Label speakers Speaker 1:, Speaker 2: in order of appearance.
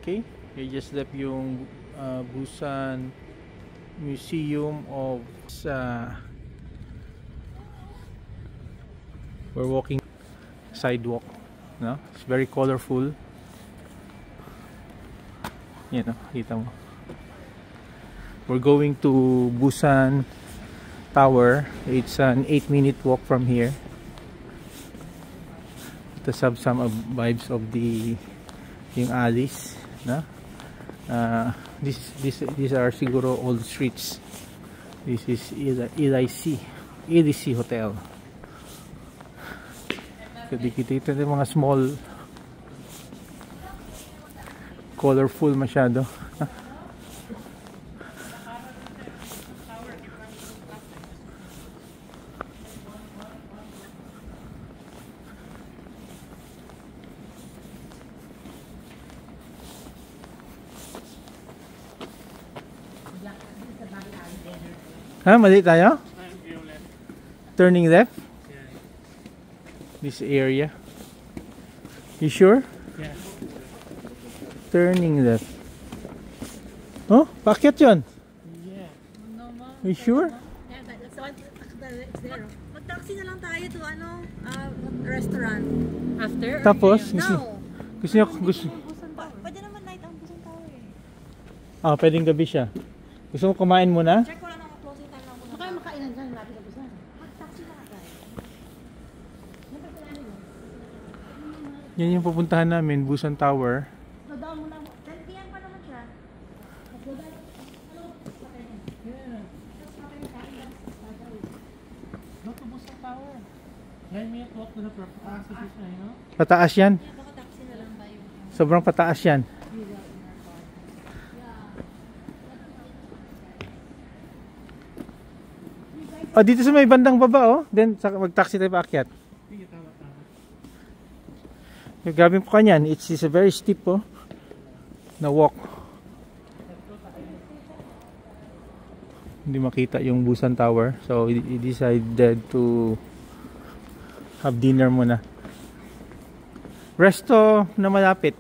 Speaker 1: Okay, we just left yung Busan Museum of we're walking sidewalk, no? It's very colorful. You know, kita mo. We're going to Busan Tower. It's an 8-minute walk from here. To have some vibes of the yung alleys, no? These are siguro old streets. This is EDC Hotel. Dito yung mga small, colorful masyado. Ha, mali tayo? Turning left? This area. You sure?
Speaker 2: Yeah.
Speaker 1: Turning left. Oh, bakit yun?
Speaker 2: Yeah.
Speaker 1: You sure?
Speaker 3: Yeah, that's the one. It's there. Mag-taxi na lang tayo to restaurant.
Speaker 2: After?
Speaker 1: Tapos?
Speaker 3: No.
Speaker 1: Gusto niyo,
Speaker 3: Pwede naman night ang Busan Tower eh.
Speaker 1: ah, pwedeng gabi siya. Gusto mo kumain muna?
Speaker 3: Check ko lang ang closing time lang muna.
Speaker 2: Baka makainan dyan, lapit na Busan.
Speaker 3: Mag-taxi na tayo.
Speaker 1: Yan yung pupuntahan namin, Busan Tower.
Speaker 3: So down muna. 10 PM pa naman siya.
Speaker 2: Go to Busan Tower. 9-minute walk to the pataas na siya, you know?
Speaker 1: Pataas yan.
Speaker 3: Yeah, baka taxi na lang tayo.
Speaker 1: Sobrang pataas yan. Oh, dito sa may bandang baba, oh. Then mag-taxi tayo paakyat.
Speaker 2: Sige, tama.
Speaker 1: Yung gabi po kanyan, it's a very steep, oh, na walk. Hindi makita yung Busan Tower. So, we decided to have dinner muna. Resto na malapit.